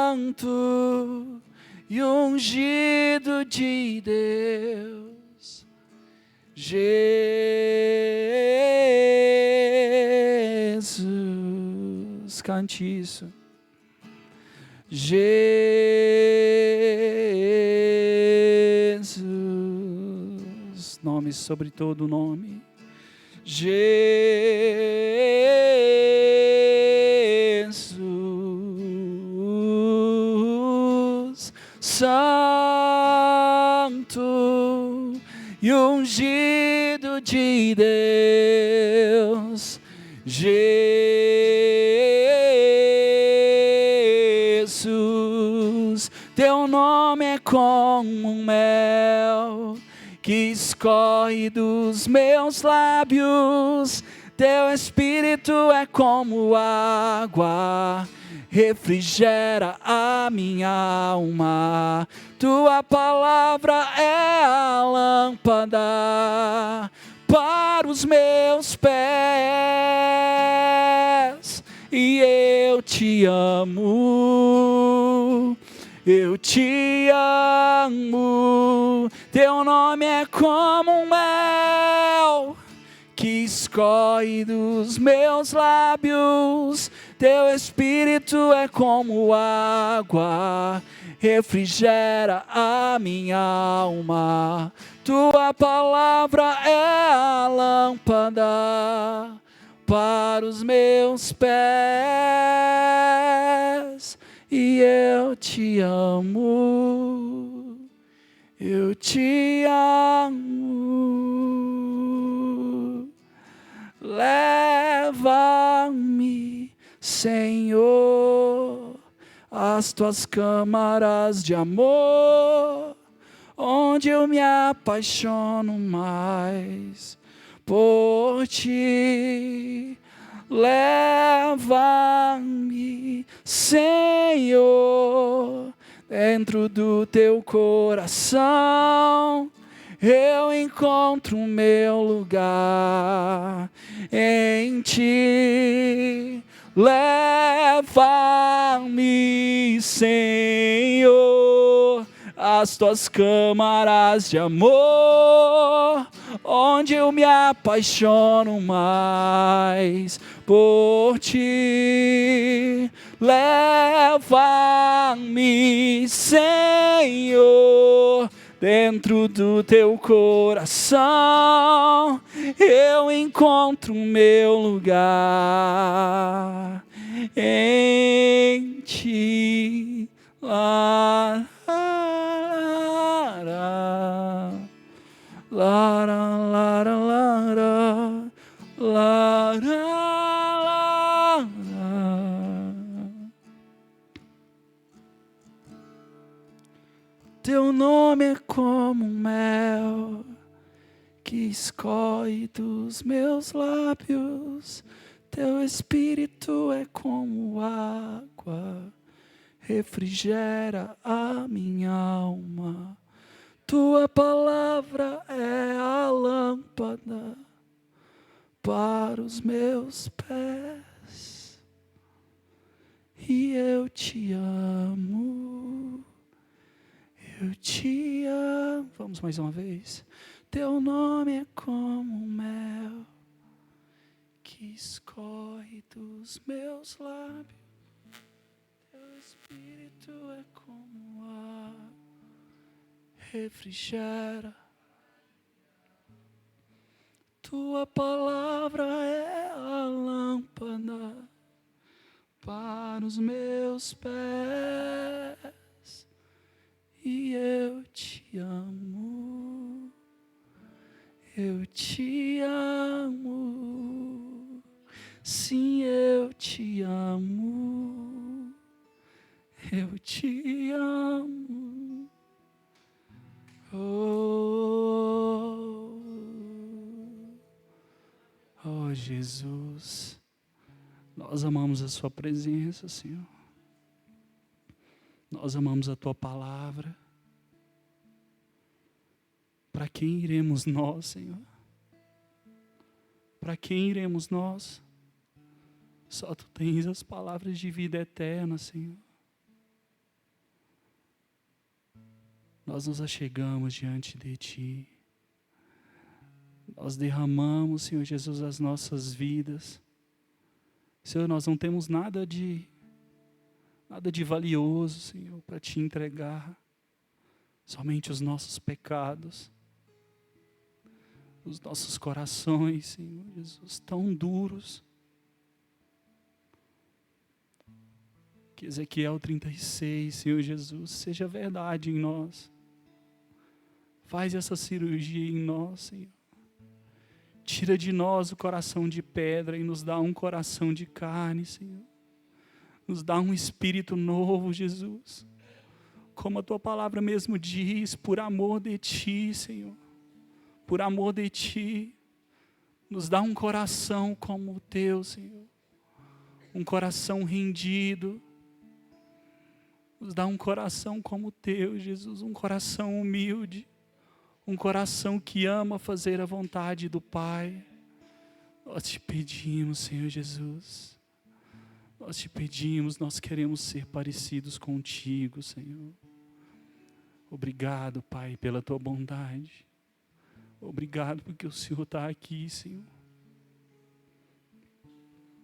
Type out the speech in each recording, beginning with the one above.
Santo e ungido de Deus, Jesus, cante isso. Jesus, nome sobre todo nome. Jesus, Santo e ungido de Deus, Jesus, teu nome é como um mel que escorre dos meus lábios, teu espírito é como água, refrigera a minha alma, tua palavra é a lâmpada para os meus pés, e eu te amo. Eu te amo, teu nome é como um mel que escorre dos meus lábios, teu espírito é como água, refrigera a minha alma, tua palavra é a lâmpada para os meus pés. E eu te amo, eu te amo. Leva-me, Senhor, às tuas câmaras de amor, onde eu me apaixono mais por ti. Leva-me, Senhor, dentro do teu coração, eu encontro o meu lugar em ti. Leva-me, Senhor, às tuas câmaras de amor, onde eu me apaixono mais por ti. Leva-me, Senhor, dentro do teu coração, eu encontro o meu lugar em ti. Lá, Lara, lara, lara, lara, lara. Teu nome é como um mel que escorre dos meus lábios, teu espírito é como água, refrigera a minha alma. Tua palavra é a lâmpada para os meus pés, e eu te amo, eu te amo. Vamos mais uma vez. Teu nome é como um mel que escorre dos meus lábios, teu espírito é como água, refrigera. Tua palavra é a lâmpada para os meus pés, e eu te amo, eu te amo, sim, eu te amo, eu te amo. Oh, Jesus, nós amamos a sua presença, Senhor. Nós amamos a tua palavra. Para quem iremos nós, Senhor? Para quem iremos nós? Só Tu tens as palavras de vida eterna, Senhor. Nós nos achegamos diante de Ti. Nós derramamos, Senhor Jesus, as nossas vidas. Senhor, nós não temos nada de valioso, Senhor, para Te entregar. Somente os nossos pecados. Os nossos corações, Senhor Jesus, tão duros. Que Ezequiel 36, Senhor Jesus, seja verdade em nós. Faz essa cirurgia em nós, Senhor. Tira de nós o coração de pedra e nos dá um coração de carne, Senhor. Nos dá um espírito novo, Jesus. Como a Tua palavra mesmo diz, por amor de Ti, Senhor. Por amor de Ti. Nos dá um coração como o Teu, Senhor. Um coração rendido. Nos dá um coração como o Teu, Jesus. Um coração humilde. Um coração que ama fazer a vontade do Pai. Nós Te pedimos, Senhor Jesus. Nós Te pedimos, nós queremos ser parecidos contigo, Senhor. Obrigado, Pai, pela Tua bondade. Obrigado porque o Senhor está aqui, Senhor.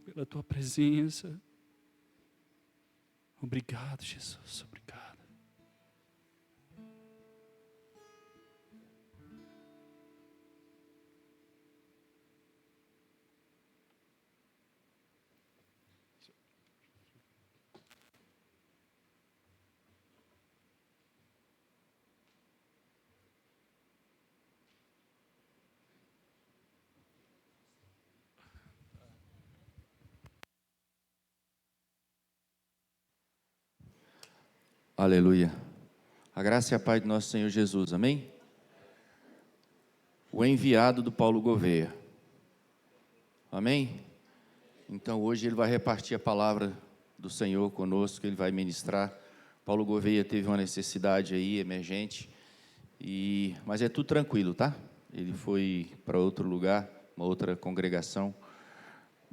Pela Tua presença. Obrigado, Jesus. Obrigado. Aleluia. A graça e a paz do nosso Senhor Jesus, amém? O enviado do Paulo Gouveia, amém? Então hoje ele vai repartir a palavra do Senhor conosco, ele vai ministrar. Paulo Gouveia teve uma necessidade aí, emergente, mas é tudo tranquilo, tá? Ele foi para outro lugar, uma outra congregação,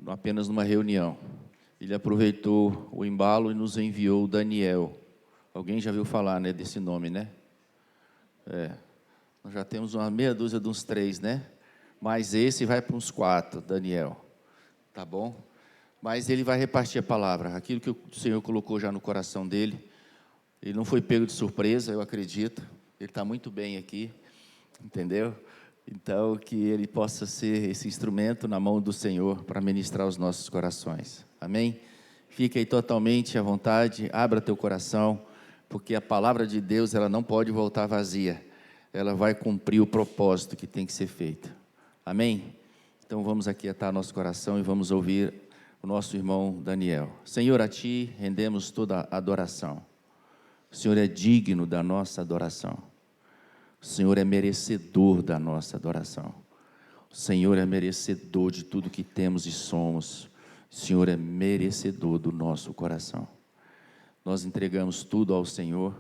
apenas numa reunião. Ele aproveitou o embalo e nos enviou o Daniel. Alguém já viu falar, né, desse nome, né? Nós já temos uma meia dúzia de uns 3, né? Mas esse vai para uns 4, Daniel. Tá bom? Mas ele vai repartir a palavra. Aquilo que o Senhor colocou já no coração dele. Ele não foi pego de surpresa, eu acredito. Ele está muito bem aqui. Entendeu? Então, que ele possa ser esse instrumento na mão do Senhor para ministrar os nossos corações. Amém? Fique aí totalmente à vontade. Abra teu coração. Porque a palavra de Deus, ela não pode voltar vazia. Ela vai cumprir o propósito que tem que ser feito. Amém? Então vamos aquietar nosso coração e vamos ouvir o nosso irmão Daniel. Senhor, a Ti rendemos toda a adoração. O Senhor é digno da nossa adoração. O Senhor é merecedor da nossa adoração. O Senhor é merecedor de tudo que temos e somos. O Senhor é merecedor do nosso coração. Nós entregamos tudo ao Senhor,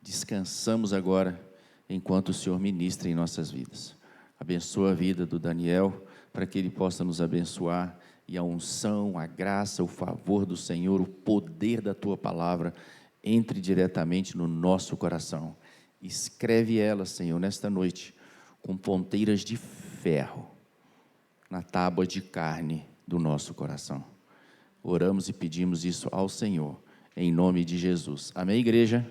descansamos agora, enquanto o Senhor ministra em nossas vidas. Abençoa a vida do Daniel, para que ele possa nos abençoar, e a unção, a graça, o favor do Senhor, o poder da Tua palavra, entre diretamente no nosso coração. Escreve ela, Senhor, nesta noite, com ponteiras de ferro, na tábua de carne do nosso coração. Oramos e pedimos isso ao Senhor, em nome de Jesus. Amém, igreja?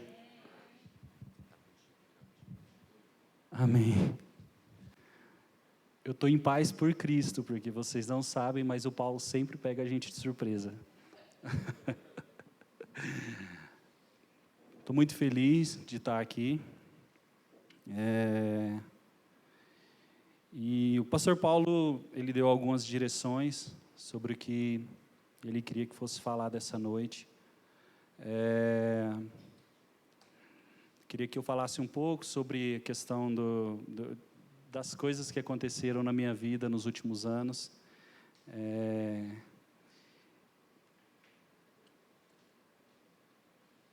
Amém. Eu estou em paz por Cristo, porque vocês não sabem, mas o Paulo sempre pega a gente de surpresa. Estou muito feliz de estar aqui. E o pastor Paulo, ele deu algumas direções sobre o que ele queria que fosse falado essa noite. Queria que eu falasse um pouco sobre a questão das coisas que aconteceram na minha vida nos últimos anos.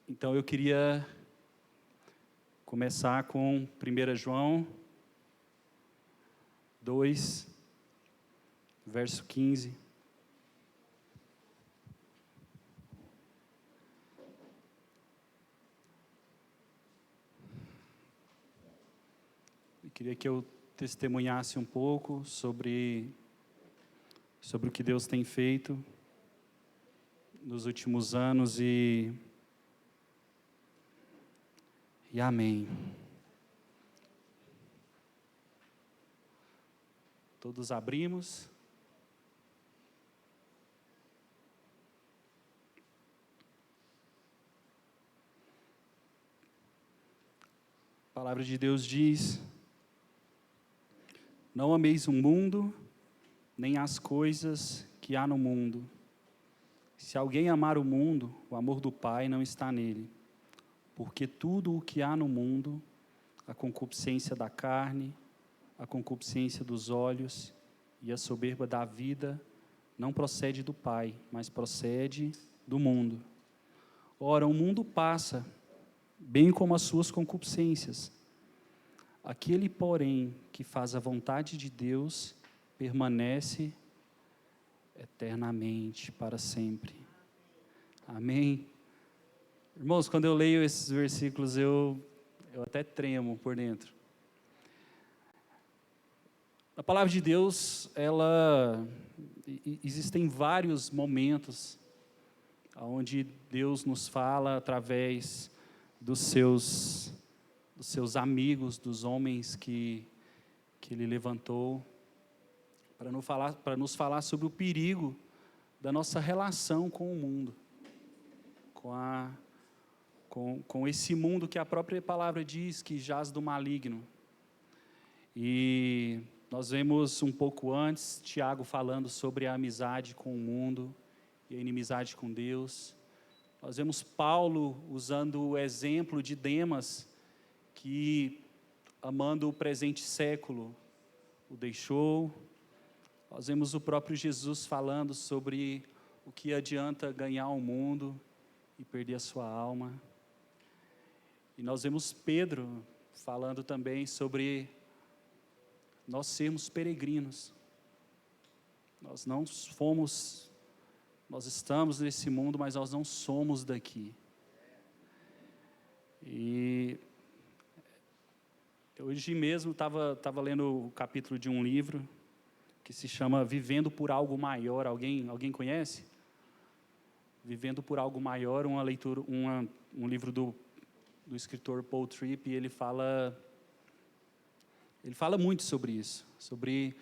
Então eu queria começar com 1 João 2, verso 15. Queria que eu testemunhasse um pouco sobre o que Deus tem feito nos últimos anos e amém. Todos abrimos. A palavra de Deus diz: não ameis o mundo, nem as coisas que há no mundo. Se alguém amar o mundo, o amor do Pai não está nele. Porque tudo o que há no mundo, a concupiscência da carne, a concupiscência dos olhos e a soberba da vida, não procede do Pai, mas procede do mundo. Ora, o mundo passa, bem como as suas concupiscências. Aquele, porém, que faz a vontade de Deus, permanece eternamente, para sempre. Amém? Irmãos, quando eu leio esses versículos, eu até tremo por dentro. A palavra de Deus, existem vários momentos onde Deus nos fala através dos seus amigos, dos homens que Ele levantou, para nos falar sobre o perigo da nossa relação com o mundo, com esse mundo que a própria palavra diz que jaz do maligno. E nós vemos um pouco antes Tiago falando sobre a amizade com o mundo e a inimizade com Deus. Nós vemos Paulo usando o exemplo de Demas, que, amando o presente século, o deixou. Nós vemos o próprio Jesus falando sobre o que adianta ganhar o mundo e perder a sua alma. E nós vemos Pedro falando também sobre nós sermos peregrinos. Nós estamos nesse mundo, mas nós não somos daqui. E hoje mesmo estava lendo o capítulo de um livro que se chama Vivendo por Algo Maior. Alguém conhece? Vivendo por Algo Maior, uma leitura, um livro do escritor Paul Tripp, e ele fala muito sobre isso, sobre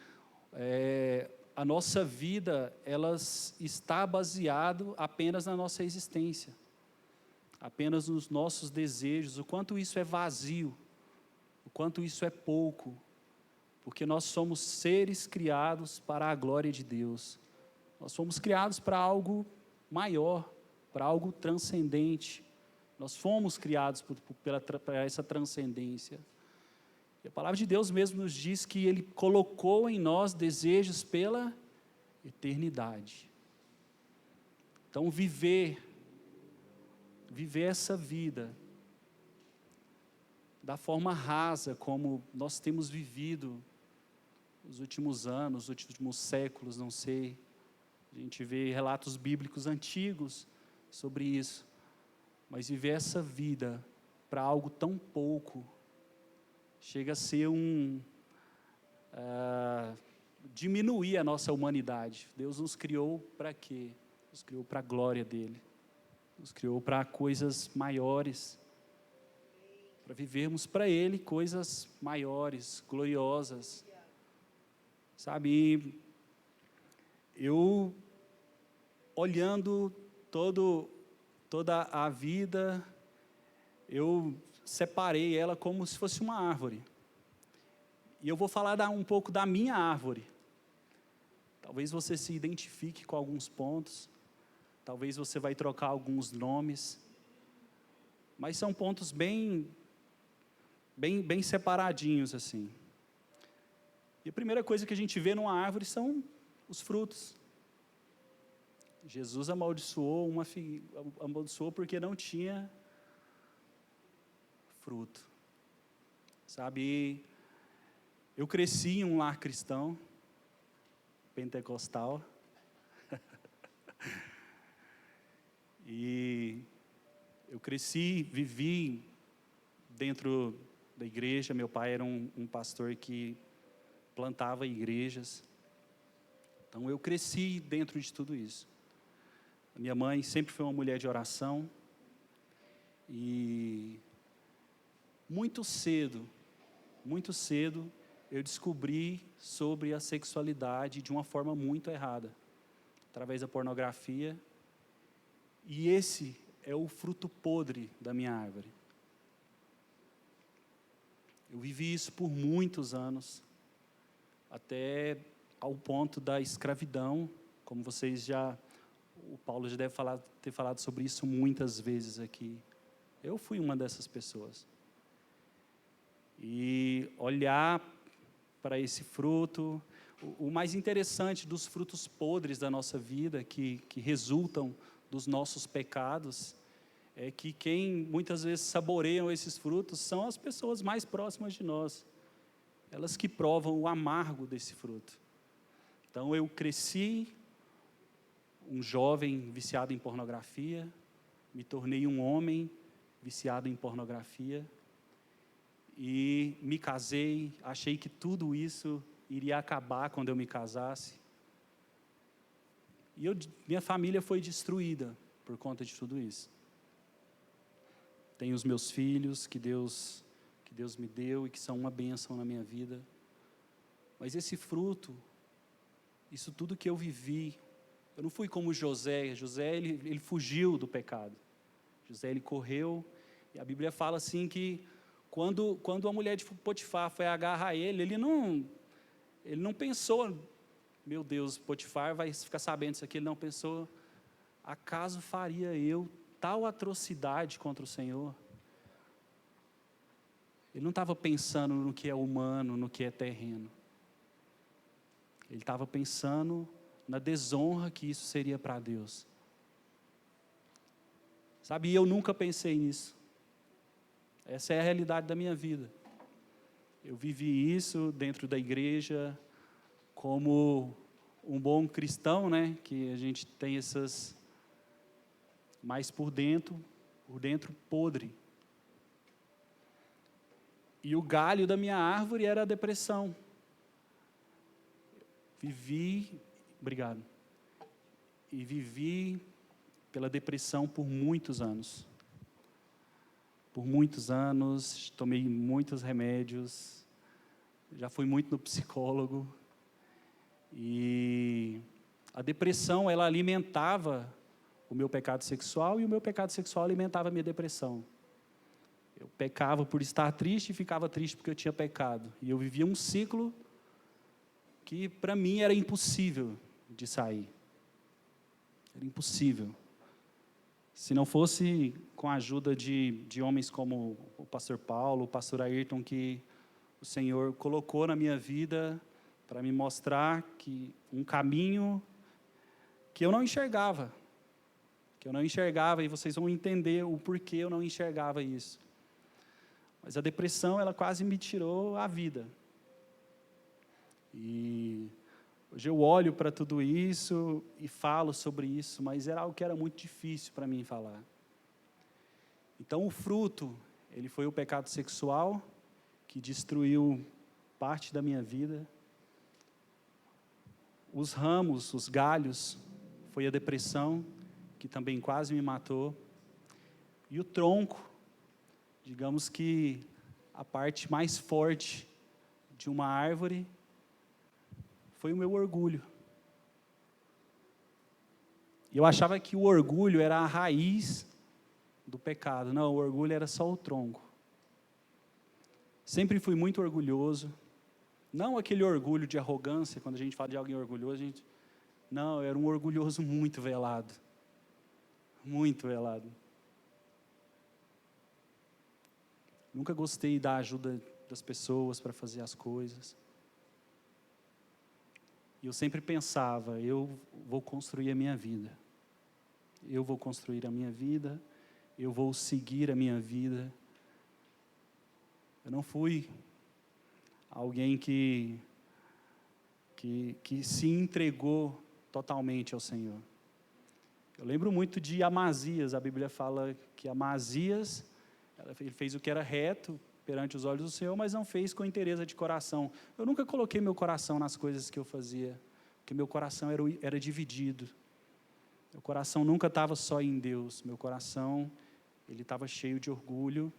a nossa vida, ela está baseado apenas na nossa existência, apenas nos nossos desejos, o quanto isso é vazio, o quanto isso é pouco, porque nós somos seres criados para a glória de Deus. Nós fomos criados para algo maior, para algo transcendente. Nós fomos criados para essa transcendência. E a palavra de Deus mesmo nos diz que Ele colocou em nós desejos pela eternidade. Então, viver essa vida da forma rasa como nós temos vivido os últimos anos, os últimos séculos, não sei. A gente vê relatos bíblicos antigos sobre isso. Mas viver essa vida para algo tão pouco, chega a ser diminuir a nossa humanidade. Deus nos criou para quê? Nos criou para a glória dEle. Nos criou para coisas maiores. Para vivermos para Ele coisas maiores, gloriosas. Sabe, eu olhando toda a vida, eu separei ela como se fosse uma árvore. E eu vou falar um pouco da minha árvore. Talvez você se identifique com alguns pontos, talvez você vai trocar alguns nomes, mas são pontos bem separadinhos assim. E a primeira coisa que a gente vê numa árvore são os frutos. Jesus amaldiçoou porque não tinha fruto. Sabe, eu cresci em um lar cristão, pentecostal, e eu vivi dentro da igreja. Meu pai era um pastor que plantava igrejas. Então eu cresci dentro de tudo isso. A minha mãe sempre foi uma mulher de oração. E muito cedo, eu descobri sobre a sexualidade de uma forma muito errada, através da pornografia. E esse é o fruto podre da minha árvore. Eu vivi isso por muitos anos, até ao ponto da escravidão, como o Paulo já deve ter falado sobre isso muitas vezes aqui. Eu fui uma dessas pessoas. E olhar para esse fruto, o mais interessante dos frutos podres da nossa vida, que resultam dos nossos pecados, é que quem muitas vezes saboreiam esses frutos são as pessoas mais próximas de nós. Elas que provam o amargo desse fruto. Então eu cresci um jovem viciado em pornografia, me tornei um homem viciado em pornografia, e me casei, achei que tudo isso iria acabar quando eu me casasse. E minha família foi destruída por conta de tudo isso. Tenho os meus filhos que Deus me deu e que são uma bênção na minha vida. Mas esse fruto, isso tudo que eu vivi, eu não fui como José. José, ele fugiu do pecado. José, ele correu, e a Bíblia fala assim que quando a mulher de Potifar foi agarrar ele não pensou, meu Deus, Potifar vai ficar sabendo disso aqui. Ele não pensou, acaso faria eu tal atrocidade contra o Senhor? Ele não estava pensando no que é humano, no que é terreno. Ele estava pensando na desonra que isso seria para Deus. Sabe, eu nunca pensei nisso. Essa é a realidade da minha vida. Eu vivi isso dentro da igreja, como um bom cristão, né? Que a gente tem essas, mas por dentro podre. E o galho da minha árvore era a depressão. Obrigado. E vivi pela depressão por muitos anos. Por muitos anos, tomei muitos remédios, já fui muito no psicólogo. E a depressão, ela alimentava o meu pecado sexual, e o meu pecado sexual alimentava a minha depressão. Eu pecava por estar triste e ficava triste porque eu tinha pecado. E eu vivia um ciclo que para mim era impossível de sair. Era impossível. Se não fosse com a ajuda de homens como o pastor Paulo, o pastor Ayrton, que o Senhor colocou na minha vida para me mostrar que um caminho que eu não enxergava, e vocês vão entender o porquê eu não enxergava isso. Mas a depressão, ela quase me tirou a vida. E hoje eu olho para tudo isso e falo sobre isso, mas era algo que era muito difícil para mim falar. Então o fruto, ele foi o pecado sexual, que destruiu parte da minha vida. Os ramos, os galhos, foi a depressão, que também quase me matou. E o tronco, digamos que a parte mais forte de uma árvore, foi o meu orgulho. E eu achava que o orgulho era a raiz do pecado. Não, o orgulho era só o tronco. Sempre fui muito orgulhoso. Não aquele orgulho de arrogância, quando a gente fala de alguém orgulhoso, não, eu era um orgulhoso muito velado. Muito velado. Nunca gostei da ajuda das pessoas para fazer as coisas. E eu sempre pensava, eu vou construir a minha vida. Eu vou construir a minha vida, eu vou seguir a minha vida. Eu não fui alguém que se entregou totalmente ao Senhor. Eu lembro muito de Amazias. A Bíblia fala que Amazias, ele fez o que era reto perante os olhos do Senhor, mas não fez com inteireza de coração. Eu nunca coloquei meu coração nas coisas que eu fazia, porque meu coração era dividido. Meu coração nunca estava só em Deus, meu coração ele estava cheio de orgulho,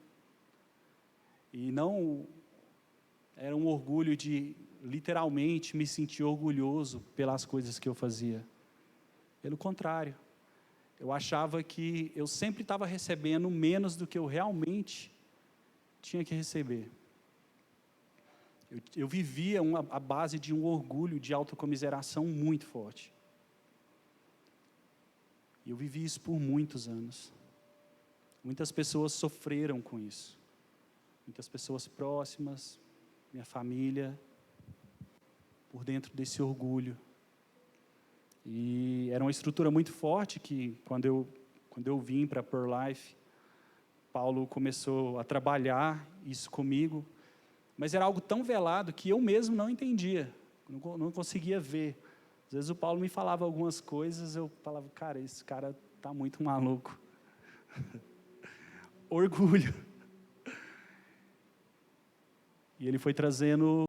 e não era um orgulho de literalmente me sentir orgulhoso pelas coisas que eu fazia. Pelo contrário, eu achava que eu sempre estava recebendo menos do que eu realmente tinha que receber. Eu vivia a base de um orgulho, de autocomiseração muito forte. E eu vivi isso por muitos anos. Muitas pessoas sofreram com isso. Muitas pessoas próximas, minha família, por dentro desse orgulho. E era uma estrutura muito forte que, quando eu vim para a Pearl Life, Paulo começou a trabalhar isso comigo, mas era algo tão velado que eu mesmo não entendia, não conseguia ver. Às vezes o Paulo me falava algumas coisas, eu falava, cara, esse cara está muito maluco. Orgulho. E ele foi trazendo,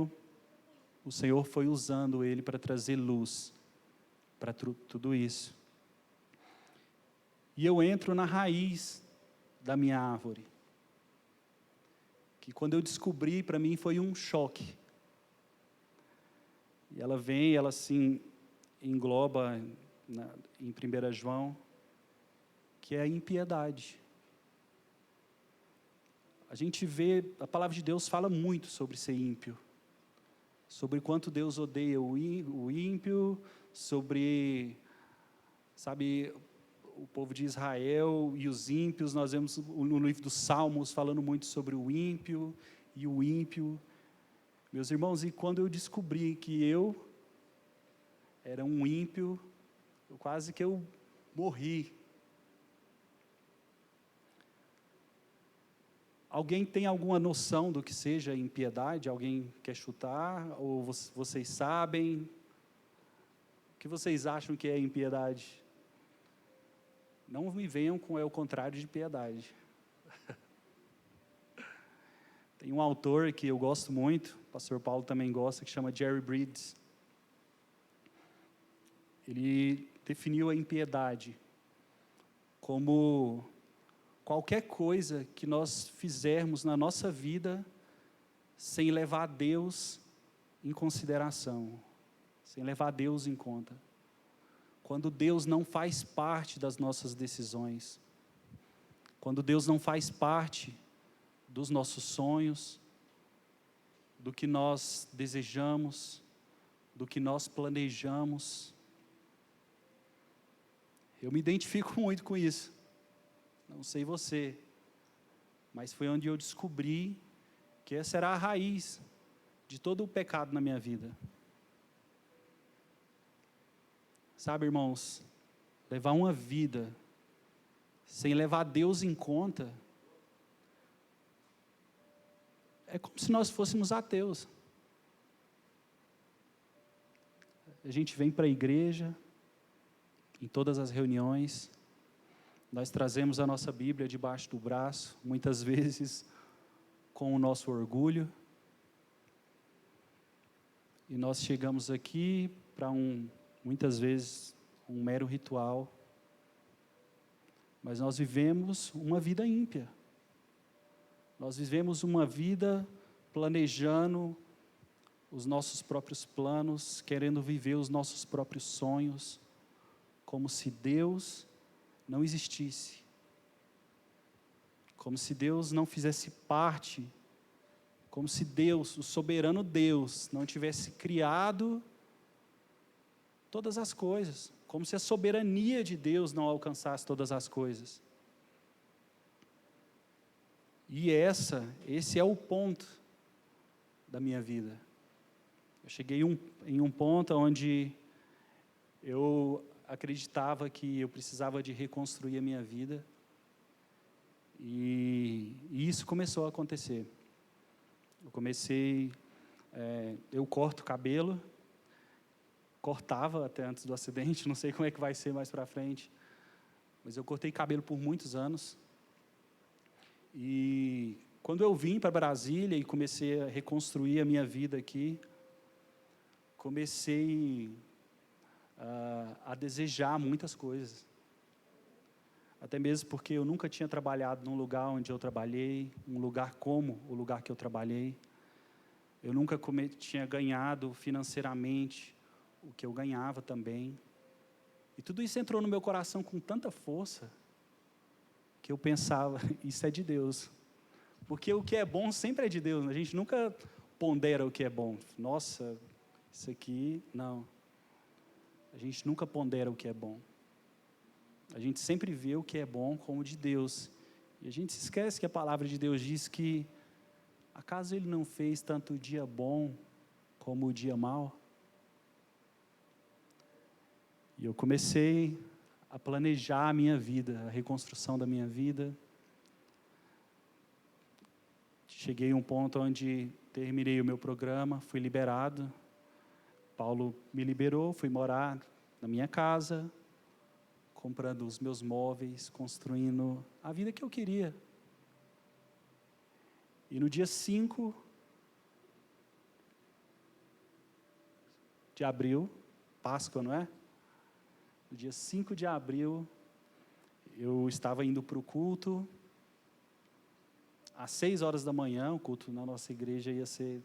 o Senhor foi usando ele para trazer luz para tudo isso. E eu entro na raiz da minha árvore, que quando eu descobri, para mim foi um choque. E ela vem, ela se engloba em 1 João, que é a impiedade. A gente vê, a palavra de Deus fala muito sobre ser ímpio, sobre quanto Deus odeia o ímpio, sobre, sabe, o povo de Israel e os ímpios. Nós vemos no livro dos Salmos falando muito sobre o ímpio e o ímpio. Meus irmãos, e quando eu descobri que eu era um ímpio, quase que eu morri. Alguém tem alguma noção do que seja impiedade? Alguém quer chutar? Ou vocês sabem? O que vocês acham que é impiedade? Não me venham com o contrário de piedade. Tem um autor que eu gosto muito, o pastor Paulo também gosta, que chama Jerry Bridges. Ele definiu a impiedade como qualquer coisa que nós fizermos na nossa vida sem levar Deus em consideração, sem levar Deus em conta. Quando Deus não faz parte das nossas decisões, quando Deus não faz parte dos nossos sonhos, do que nós desejamos, do que nós planejamos. Eu me identifico muito com isso. Não sei você, mas foi onde eu descobri que essa era a raiz de todo o pecado na minha vida. Sabe, irmãos, levar uma vida sem levar Deus em conta é como se nós fôssemos ateus. A gente vem para a igreja, em todas as reuniões, nós trazemos a nossa Bíblia debaixo do braço, muitas vezes com o nosso orgulho, e nós chegamos aqui para muitas vezes, um mero ritual, mas nós vivemos uma vida ímpia. Nós vivemos uma vida planejando os nossos próprios planos, querendo viver os nossos próprios sonhos, como se Deus não existisse, como se Deus não fizesse parte, como se Deus, o soberano Deus, não tivesse criado todas as coisas, como se a soberania de Deus não alcançasse todas as coisas. E esse é o ponto da minha vida. Eu cheguei em um ponto onde eu acreditava que eu precisava de reconstruir a minha vida, e isso começou a acontecer. Eu corto cabelo, cortava até antes do acidente, não sei como é que vai ser mais para frente, mas eu cortei cabelo por muitos anos, e quando eu vim para Brasília e comecei a reconstruir a minha vida aqui, comecei a desejar muitas coisas. Até mesmo porque eu nunca tinha trabalhado num lugar onde eu trabalhei, um lugar como o lugar que eu trabalhei. Eu nunca tinha ganhado financeiramente o que eu ganhava também. E tudo isso entrou no meu coração com tanta força, que eu pensava, isso é de Deus. Porque o que é bom sempre é de Deus, a gente nunca pondera o que é bom. Nossa, isso aqui, não. A gente nunca pondera o que é bom. A gente sempre vê o que é bom como de Deus. E a gente se esquece que a palavra de Deus diz que, acaso Ele não fez tanto o dia bom como o dia mau? E eu comecei a planejar a minha vida, a reconstrução da minha vida. Cheguei a um ponto onde terminei o meu programa, fui liberado. Paulo me liberou, fui morar na minha casa, comprando os meus móveis, construindo a vida que eu queria. E no dia 5 de abril, Páscoa, não é? No dia 5 de abril, eu estava indo para o culto. Às 6 horas da manhã, o culto na nossa igreja ia ser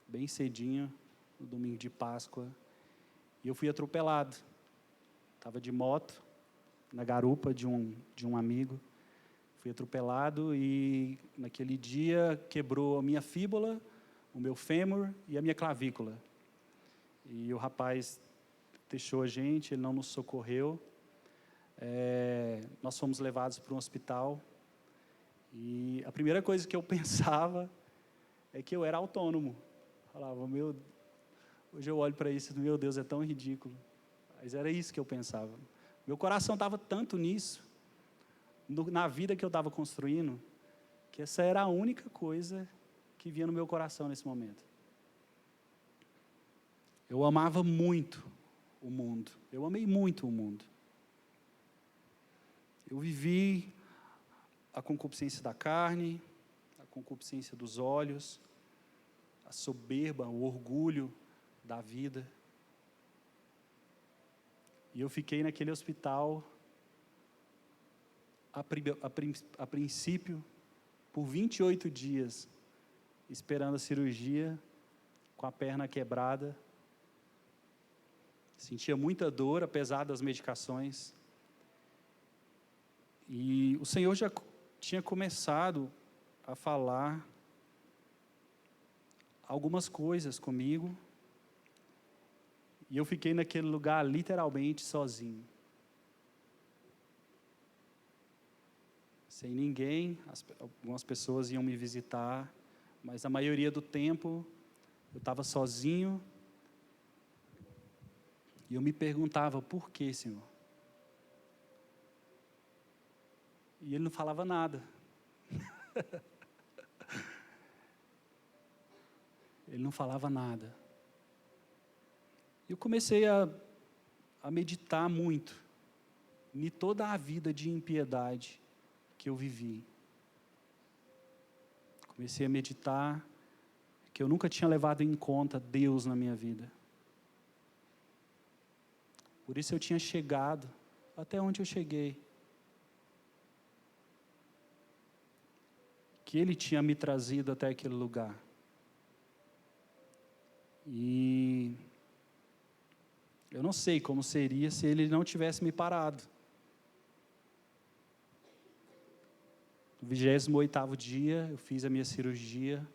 bem cedinho, no domingo de Páscoa. E eu fui atropelado. Estava de moto, na garupa de um amigo. Fui atropelado e, naquele dia, quebrou a minha fíbula, o meu fêmur e a minha clavícula. E o rapaz deixou a gente, ele não nos socorreu. Nós fomos levados para um hospital. E a primeira coisa que eu pensava é que eu era autônomo. Falava, hoje eu olho para isso e, meu Deus, é tão ridículo. Mas era isso que eu pensava. Meu coração estava tanto nisso, na vida que eu estava construindo, que essa era a única coisa que vinha no meu coração nesse momento. Eu amava muito o mundo. Eu amei muito o mundo. Eu vivi a concupiscência da carne, a concupiscência dos olhos, a soberba, o orgulho da vida. E eu fiquei naquele hospital, a princípio, por 28 dias, esperando a cirurgia, com a perna quebrada. Sentia muita dor, apesar das medicações. E o Senhor já tinha começado a falar algumas coisas comigo. E eu fiquei naquele lugar literalmente sozinho. Sem ninguém, algumas pessoas iam me visitar, mas a maioria do tempo eu estava sozinho. E eu me perguntava, por quê, Senhor? E Ele não falava nada. Ele não falava nada. Eu comecei a meditar muito em toda a vida de impiedade que eu vivi. Comecei a meditar que eu nunca tinha levado em conta Deus na minha vida. Por isso eu tinha chegado até onde eu cheguei. Que Ele tinha me trazido até aquele lugar. E eu não sei como seria se Ele não tivesse me parado. No 28º dia, eu fiz a minha cirurgia.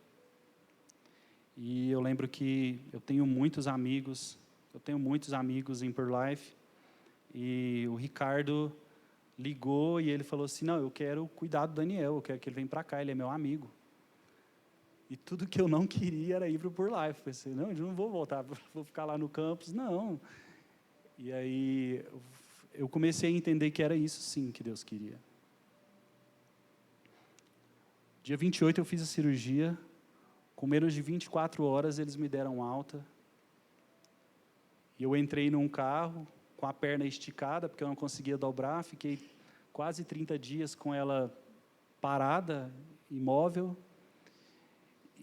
E eu lembro que eu tenho muitos amigos em Pearl Life. E o Ricardo ligou e ele falou assim, não, eu quero cuidar do Daniel, eu quero que ele venha para cá, ele é meu amigo. E tudo que eu não queria era ir para o Pearl Life. Pensei, não, eu não vou voltar, vou ficar lá no campus, não. E aí eu comecei a entender que era isso sim que Deus queria. Dia 28 eu fiz a cirurgia, com menos de 24 horas eles me deram alta. E eu entrei num carro com a perna esticada, porque eu não conseguia dobrar, fiquei quase 30 dias com ela parada, imóvel.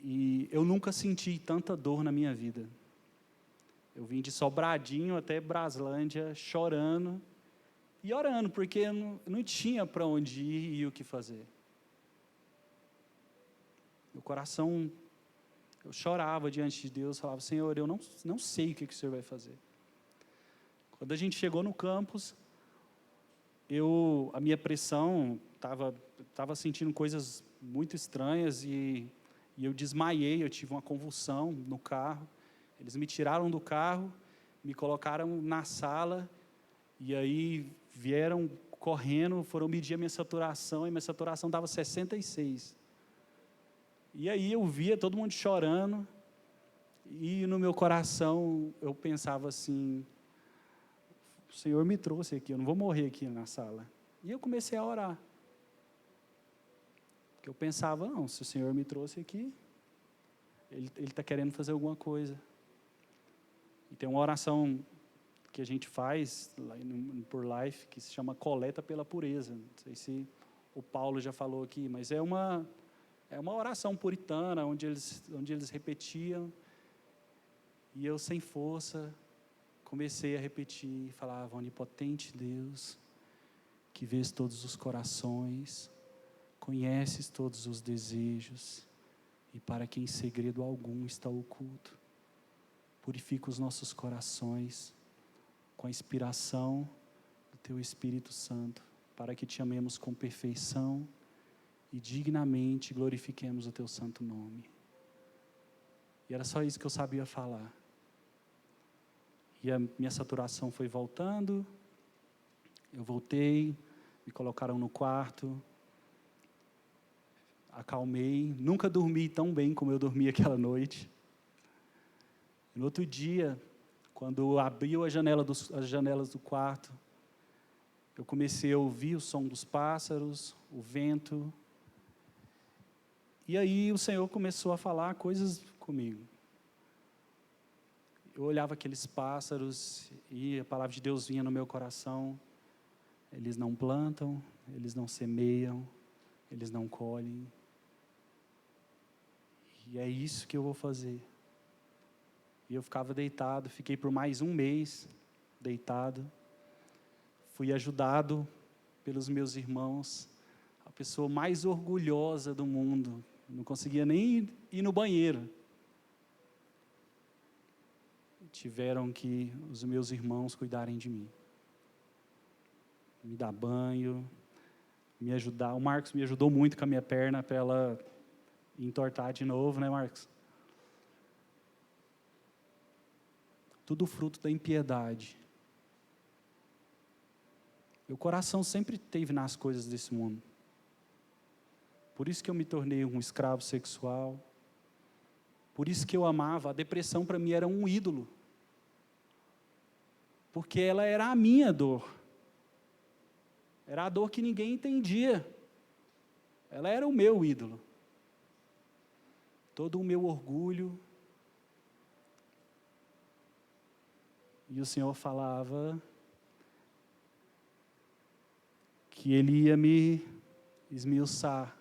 E eu nunca senti tanta dor na minha vida. Eu vim de Sobradinho até Braslândia chorando e orando, porque eu não tinha para onde ir e o que fazer. Meu coração, eu chorava diante de Deus, falava: Senhor, eu não sei o que o Senhor vai fazer. Quando a gente chegou no campus, a minha pressão, estava sentindo coisas muito estranhas e eu desmaiei, eu tive uma convulsão no carro. Eles me tiraram do carro, me colocaram na sala e aí vieram correndo, foram medir a minha saturação e minha saturação estava 66. E aí eu via todo mundo chorando e no meu coração eu pensava assim: o Senhor me trouxe aqui, eu não vou morrer aqui na sala. E eu comecei a orar. Porque eu pensava: não, se o Senhor me trouxe aqui, Ele está querendo fazer alguma coisa. E tem uma oração que a gente faz lá por Life, que se chama Coleta pela Pureza. Não sei se o Paulo já falou aqui, mas é uma oração puritana, onde eles repetiam, e eu sem força comecei a repetir, falava: onipotente Deus, que vês todos os corações, conheces todos os desejos, e para quem segredo algum está oculto, purifica os nossos corações com a inspiração do Teu Espírito Santo, para que Te amemos com perfeição e dignamente glorifiquemos o Teu santo nome. E era só isso que eu sabia falar. E a minha saturação foi voltando, eu voltei, me colocaram no quarto, acalmei, nunca dormi tão bem como eu dormi aquela noite. E no outro dia, quando abriu as janelas do quarto, eu comecei a ouvir o som dos pássaros, o vento, e aí o Senhor começou a falar coisas comigo. Eu olhava aqueles pássaros e a palavra de Deus vinha no meu coração: eles não plantam, eles não semeiam, eles não colhem, e é isso que eu vou fazer. E eu ficava deitado, fiquei por mais um mês deitado, fui ajudado pelos meus irmãos, a pessoa mais orgulhosa do mundo, não conseguia nem ir no banheiro. Tiveram que os meus irmãos cuidarem de mim, me dar banho, me ajudar. O Marcos me ajudou muito com a minha perna para ela entortar de novo, né, Marcos? Tudo fruto da impiedade. Meu coração sempre esteve nas coisas desse mundo. Por isso que eu me tornei um escravo sexual. Por isso que eu amava. A depressão para mim era um ídolo. Porque ela era a minha dor. Era a dor que ninguém entendia. Ela era o meu ídolo. Todo o meu orgulho. E o Senhor falava que Ele ia me esmiuçar.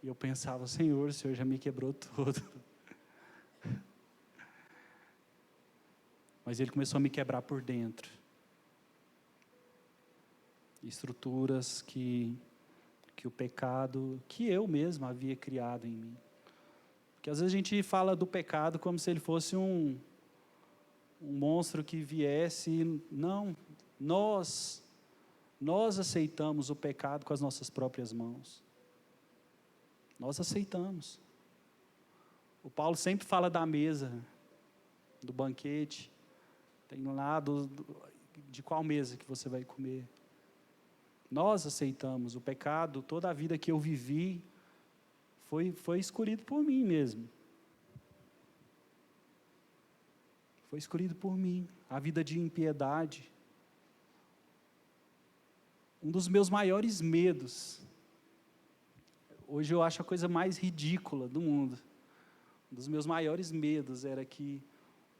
E eu pensava: Senhor, o Senhor já me quebrou todo. Mas Ele começou a me quebrar por dentro. Estruturas que o pecado, que eu mesmo havia criado em mim. Porque às vezes a gente fala do pecado como se ele fosse um monstro que viesse. Não, nós aceitamos o pecado com as nossas próprias mãos. Nós aceitamos. O Paulo sempre fala da mesa, do banquete. Tem lá de qual mesa que você vai comer. Nós aceitamos o pecado. Toda a vida que eu vivi foi escolhido por mim mesmo. Foi escolhido por mim. A vida de impiedade. Um dos meus maiores medos. Hoje eu acho a coisa mais ridícula do mundo. Um dos meus maiores medos era que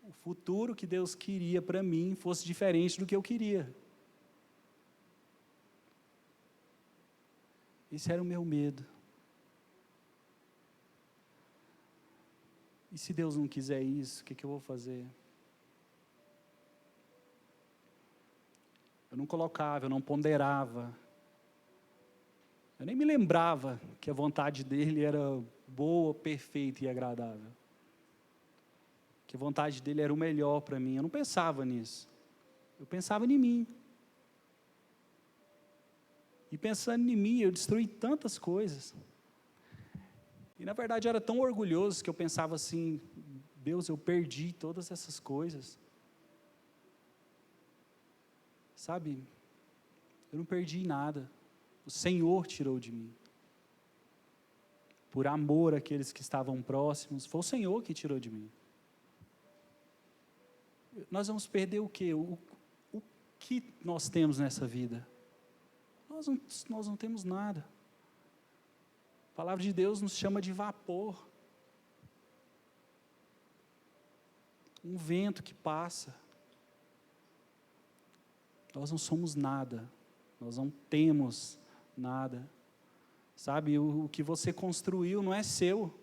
o futuro que Deus queria para mim fosse diferente do que eu queria. Esse era o meu medo. E se Deus não quiser isso, o que eu vou fazer? Eu não colocava, eu não ponderava. Eu nem me lembrava que a vontade dele era boa, perfeita e agradável. Que a vontade dele era o melhor para mim. Eu não pensava nisso. Eu pensava em mim. E pensando em mim, eu destruí tantas coisas. E na verdade eu era tão orgulhoso que eu pensava assim: Deus, eu perdi todas essas coisas. Sabe, eu não perdi nada. O Senhor tirou de mim. Por amor àqueles que estavam próximos, foi o Senhor que tirou de mim. Nós vamos perder o quê? O que nós temos nessa vida? Nós não temos nada. A palavra de Deus nos chama de vapor. Um vento que passa. Nós não somos nada. Nós não temos nada. Sabe, o que você construiu não é seu.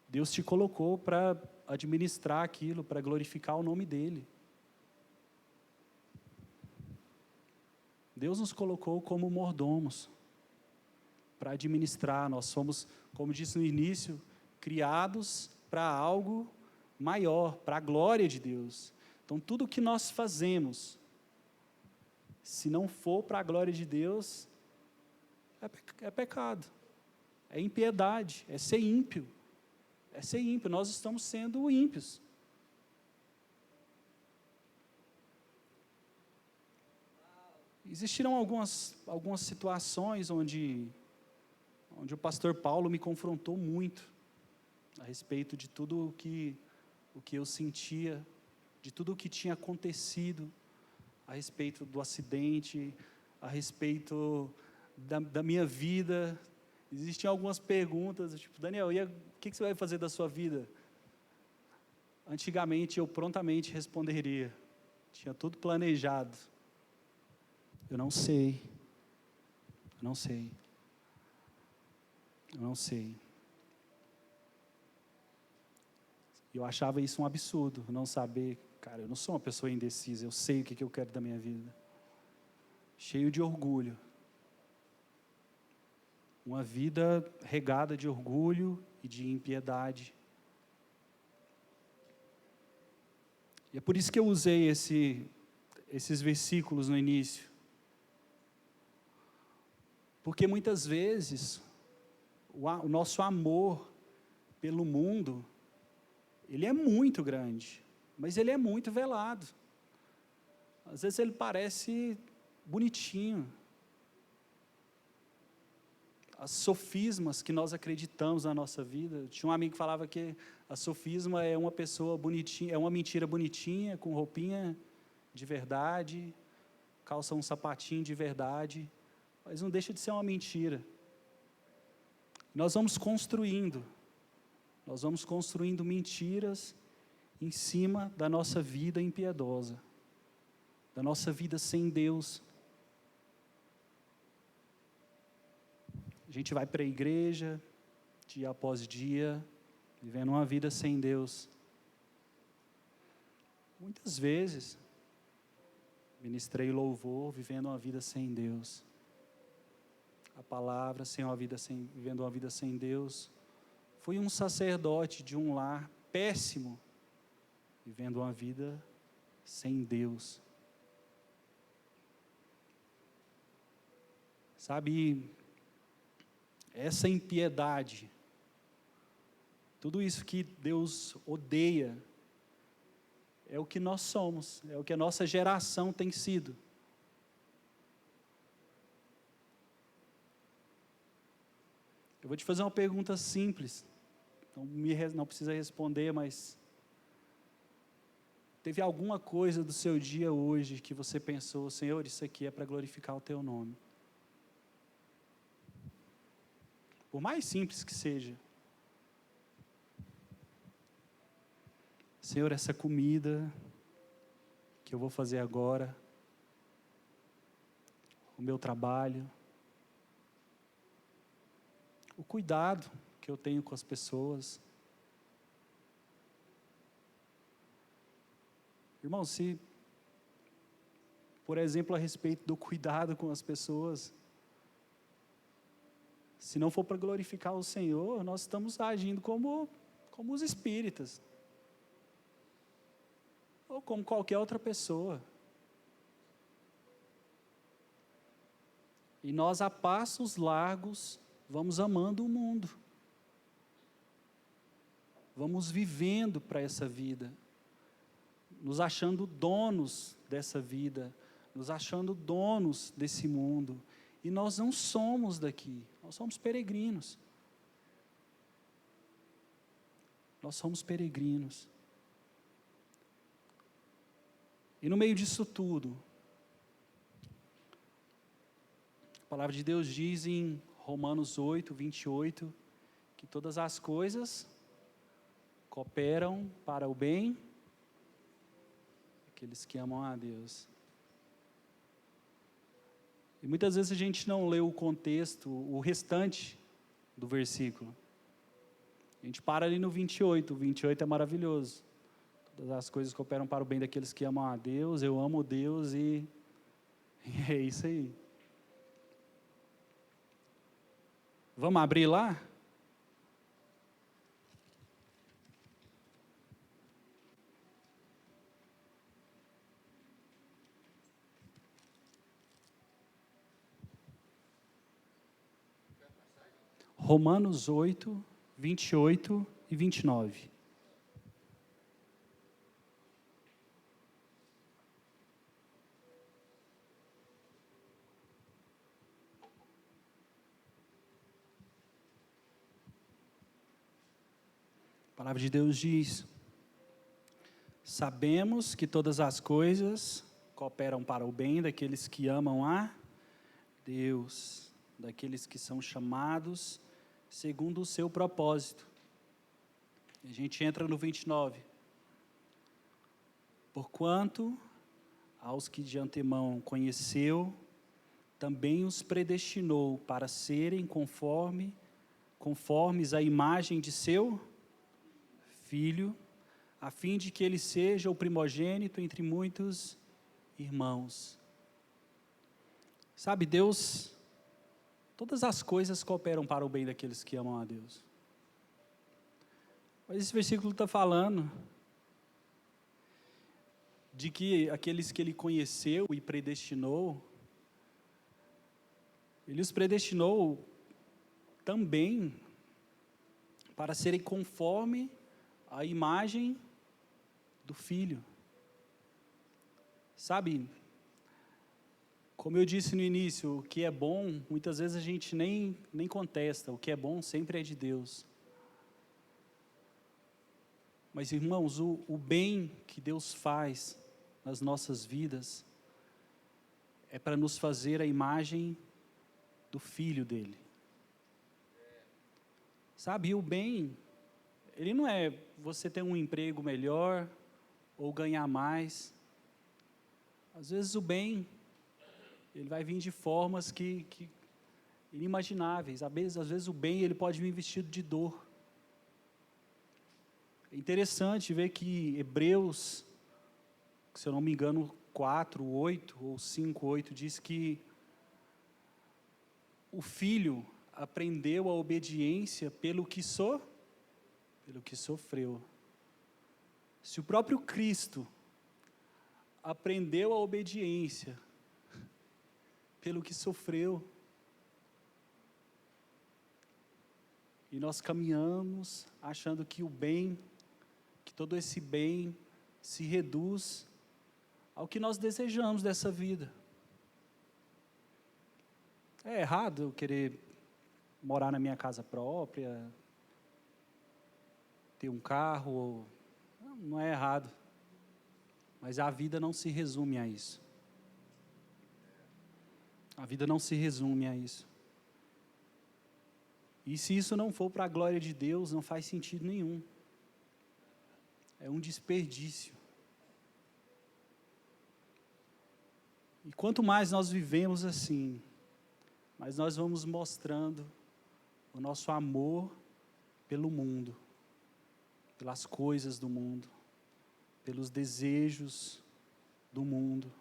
Deus te colocou para administrar aquilo, para glorificar o nome dEle. Deus nos colocou como mordomos, para administrar. Nós somos, como disse no início, criados para algo maior, para a glória de Deus. Então, tudo o que nós fazemos, se não for para a glória de Deus, é pecado, é impiedade, é ser ímpio. É ser ímpio, nós estamos sendo ímpios. Existiram algumas situações onde o pastor Paulo me confrontou muito a respeito de tudo o que eu sentia, de tudo o que tinha acontecido, a respeito do acidente, a respeito da minha vida. Existiam algumas perguntas, tipo: Daniel, o que você vai fazer da sua vida? Antigamente eu prontamente responderia, tinha tudo planejado. Eu não sei. Eu achava isso um absurdo, não saber. Cara, eu não sou uma pessoa indecisa, eu sei o que eu quero da minha vida. Cheio de orgulho. Uma vida regada de orgulho e de impiedade. E é por isso que eu usei esses versículos no início. Porque muitas vezes, o nosso amor pelo mundo, ele é muito grande, mas ele é muito velado. Às vezes ele parece bonitinho. As sofismas que nós acreditamos na nossa vida. Tinha um amigo que falava que a sofisma é uma pessoa bonitinha, é uma mentira bonitinha, com roupinha de verdade, calça um sapatinho de verdade, mas não deixa de ser uma mentira. Nós vamos construindo mentiras em cima da nossa vida impiedosa, da nossa vida sem Deus. A gente vai para a igreja, dia após dia, vivendo uma vida sem Deus. Muitas vezes, ministrei louvor, vivendo uma vida sem Deus. A palavra, vivendo uma vida sem Deus. Fui um sacerdote de um lar péssimo, vivendo uma vida sem Deus. Sabe, essa impiedade, tudo isso que Deus odeia, é o que nós somos, é o que a nossa geração tem sido. Eu vou te fazer uma pergunta simples, não precisa responder, mas teve alguma coisa do seu dia hoje que você pensou: Senhor, isso aqui é para glorificar o Teu nome? Por mais simples que seja. Senhor, essa comida que eu vou fazer agora, o meu trabalho, o cuidado que eu tenho com as pessoas, Irmão, se, por exemplo, a respeito do cuidado com as pessoas, se não for para glorificar o Senhor, nós estamos agindo como os espíritas, ou como qualquer outra pessoa. E nós, a passos largos, vamos amando o mundo. Vamos vivendo para essa vida, nos achando donos dessa vida, nos achando donos desse mundo. E nós não somos daqui, nós somos peregrinos. Nós somos peregrinos. E no meio disso tudo, a palavra de Deus diz em Romanos 8, 28, que todas as coisas cooperam para o bem daqueles que amam a Deus. E muitas vezes a gente não lê o contexto, o restante do versículo. A gente para ali no 28, o 28 é maravilhoso. Todas as coisas cooperam para o bem daqueles que amam a Deus, eu amo Deus e é isso aí. Vamos abrir lá? Romanos 8, 28 e 29. A palavra de Deus diz: sabemos que todas as coisas cooperam para o bem daqueles que amam a Deus, daqueles que são chamados segundo o seu propósito. A gente entra no 29. Porquanto aos que de antemão conheceu, também os predestinou para serem conformes à imagem de seu Filho, a fim de que ele seja o primogênito entre muitos irmãos. Sabe, Deus, todas as coisas cooperam para o bem daqueles que amam a Deus. Mas esse versículo está falando de que aqueles que ele conheceu e predestinou, ele os predestinou também para serem conforme a imagem do Filho. Sabe, como eu disse no início, o que é bom, muitas vezes a gente nem contesta, o que é bom sempre é de Deus. Mas, irmãos, o bem que Deus faz nas nossas vidas é para nos fazer a imagem do Filho dele. Sabe, e o bem, ele não é você ter um emprego melhor ou ganhar mais. Às vezes o bem, ele vai vir de formas que inimagináveis. Às vezes o bem, ele pode vir vestido de dor. É interessante ver que Hebreus, se eu não me engano, 4:8 ou 5:8, diz que o Filho aprendeu a obediência pelo que sofreu. Se o próprio Cristo aprendeu a obediência pelo que sofreu, e nós caminhamos achando que o bem, que todo esse bem se reduz ao que nós desejamos dessa vida. É errado eu querer morar na minha casa própria, ter um carro, não é errado. Mas a vida não se resume a isso. A vida não se resume a isso. E se isso não for para a glória de Deus, não faz sentido nenhum. É um desperdício. E quanto mais nós vivemos assim, mais nós vamos mostrando o nosso amor pelo mundo, pelas coisas do mundo. pelos desejos do mundo.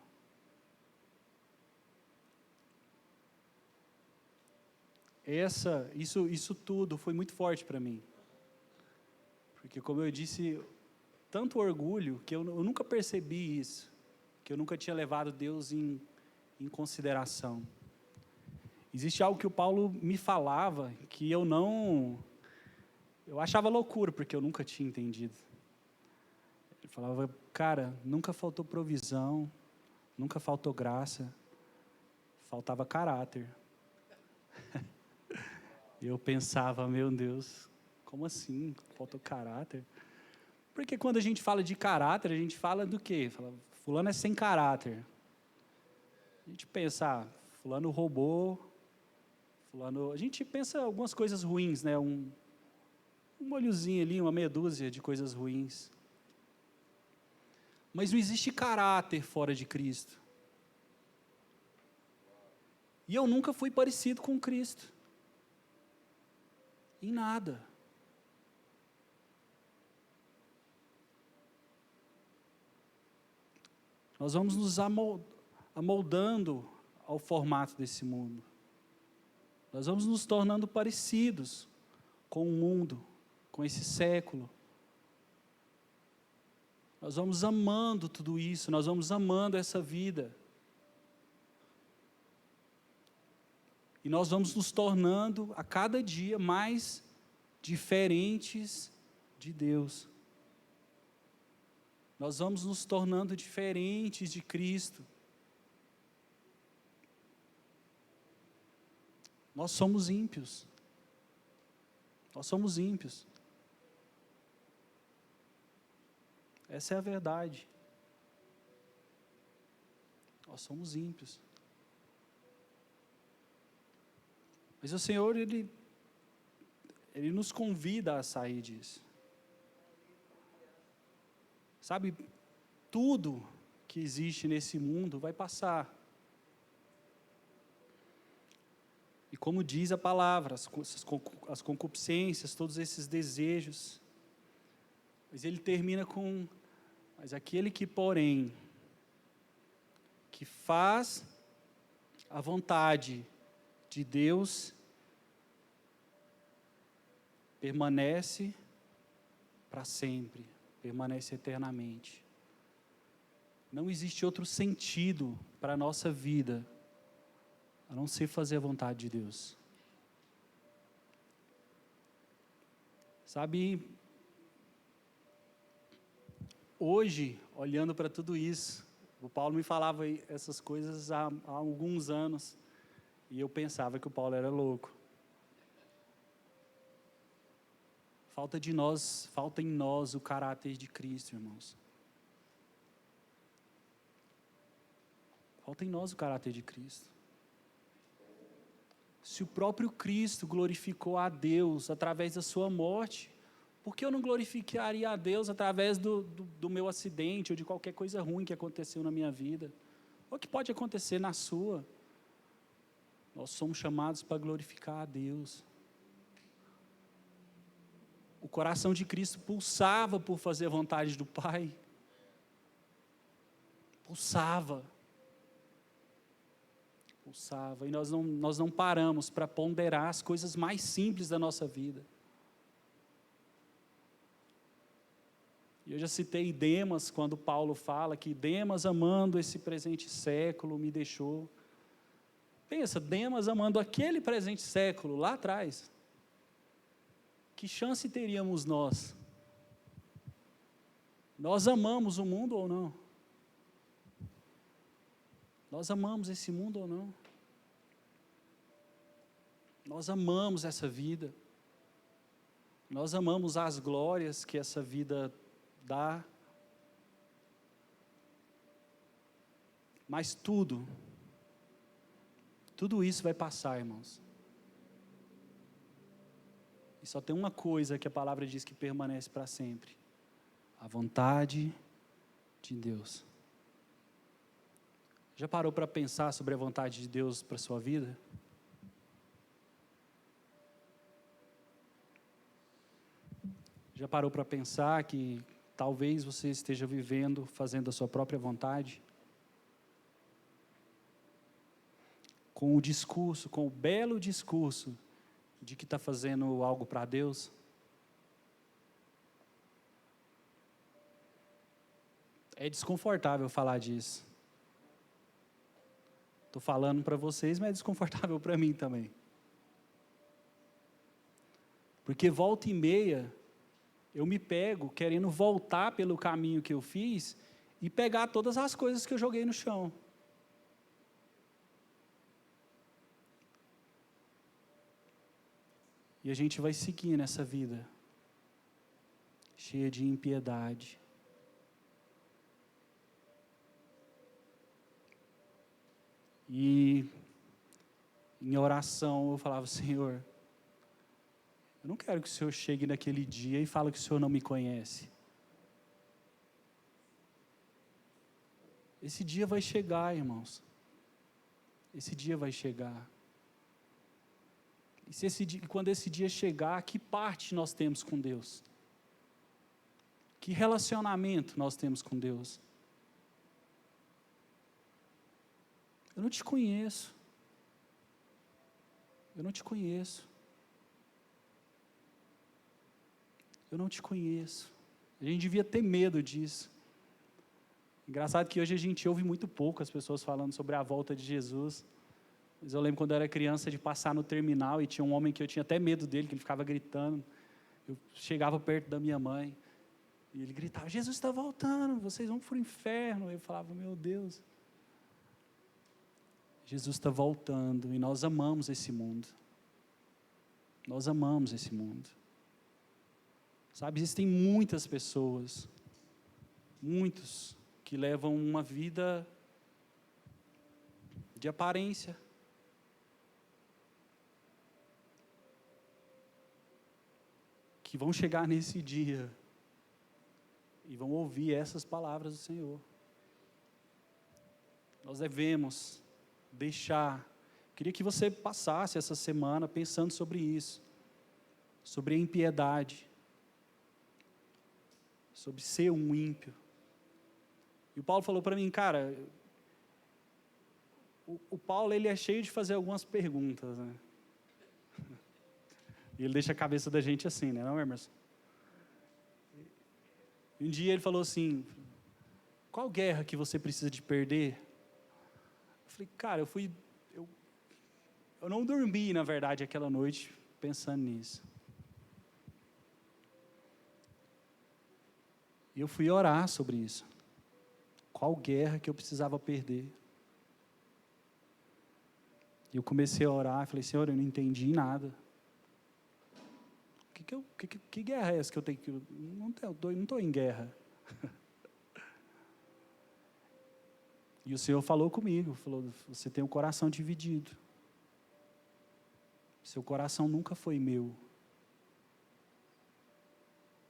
Isso tudo foi muito forte para mim. Porque, como eu disse, tanto orgulho que eu nunca percebi isso, que eu nunca tinha levado Deus em consideração. Existe algo que o Paulo me falava que eu achava loucura, porque eu nunca tinha entendido. Ele falava, cara, nunca faltou provisão, nunca faltou graça, faltava caráter. E eu pensava, meu Deus, como assim? Faltou caráter? Porque quando a gente fala de caráter, a gente fala do quê? Fala, fulano é sem caráter. A gente pensa, fulano roubou, fulano... A gente pensa algumas coisas ruins, né? Um olhozinho ali, uma meia dúzia de coisas ruins. Mas não existe caráter fora de Cristo. E eu nunca fui parecido com Cristo. Em nada. Nós vamos nos amoldando ao formato desse mundo. Nós vamos nos tornando parecidos com o mundo, com esse século. Nós vamos amando tudo isso, nós vamos amando essa vida. E nós vamos nos tornando a cada dia mais diferentes de Deus. Nós vamos nos tornando diferentes de Cristo. Nós somos ímpios. Nós somos ímpios. Essa é a verdade. Nós somos ímpios. Mas o Senhor, Ele nos convida a sair disso. Sabe, tudo que existe nesse mundo vai passar. E como diz a palavra, as concupiscências, todos esses desejos. Mas ele termina com, mas aquele que, porém, que faz a vontade de Deus, permanece para sempre, permanece eternamente. Não existe outro sentido para a nossa vida, a não ser fazer a vontade de Deus. Sabe, hoje, olhando para tudo isso, o Paulo me falava essas coisas há alguns anos, e eu pensava que o Paulo era louco. Falta em nós o caráter de Cristo, irmãos. Falta em nós o caráter de Cristo. Se o próprio Cristo glorificou a Deus através da sua morte, por que eu não glorificaria a Deus através do meu acidente ou de qualquer coisa ruim que aconteceu na minha vida? Ou que pode acontecer na sua? Nós somos chamados para glorificar a Deus. O coração de Cristo pulsava por fazer a vontade do Pai. Pulsava. E nós não paramos para ponderar as coisas mais simples da nossa vida. E eu já citei Demas, quando Paulo fala que Demas, amando esse presente século, me deixou. Pensa, Demas amando aquele presente século, lá atrás. Que chance teríamos nós? Nós amamos o mundo ou não? Nós amamos esse mundo ou não? Nós amamos essa vida. Nós amamos as glórias que essa vida dá. Mas tudo isso vai passar, irmãos. E só tem uma coisa que a palavra diz que permanece para sempre: a vontade de Deus. Já parou para pensar sobre a vontade de Deus para a sua vida? Já parou para pensar que talvez você esteja vivendo, fazendo a sua própria vontade, com o discurso, com o belo discurso de que está fazendo algo para Deus. É desconfortável falar disso. Estou falando para vocês, mas é desconfortável para mim também. Porque volta e meia, eu me pego querendo voltar pelo caminho que eu fiz e pegar todas as coisas que eu joguei no chão. E a gente vai seguir nessa vida, cheia de impiedade. E em oração eu falava: Senhor, eu não quero que o Senhor chegue naquele dia e fale que o Senhor não me conhece. Esse dia vai chegar, irmãos. Esse dia vai chegar. E quando esse dia chegar, que parte nós temos com Deus? Que relacionamento nós temos com Deus? Eu não te conheço. Eu não te conheço. Eu não te conheço. A gente devia ter medo disso. Engraçado que hoje a gente ouve muito pouco as pessoas falando sobre a volta de Jesus. Mas eu lembro quando eu era criança de passar no terminal e tinha um homem que eu tinha até medo dele, que ele ficava gritando. Eu chegava perto da minha mãe e ele gritava: Jesus está voltando, vocês vão para o inferno. Eu falava: meu Deus. Jesus está voltando e nós amamos esse mundo. Nós amamos esse mundo. Sabe, existem muitas pessoas, muitos, que levam uma vida de aparência. Que vão chegar nesse dia e vão ouvir essas palavras do Senhor. Nós devemos deixar. Queria que você passasse essa semana pensando sobre isso, sobre a impiedade, sobre ser um ímpio. E o Paulo falou para mim: cara, o Paulo, ele é cheio de fazer algumas perguntas, né? E ele deixa a cabeça da gente assim, né, não, Emerson? Um dia ele falou assim: qual guerra que você precisa de perder? Eu falei: cara, eu não dormi, na verdade, aquela noite pensando nisso. E eu fui orar sobre isso. Qual guerra que eu precisava perder? E eu comecei a orar, falei: Senhor, eu não entendi nada. Que guerra é essa que eu tenho que... não estou em guerra. E o Senhor falou comigo, falou: você tem um coração dividido. Seu coração nunca foi meu.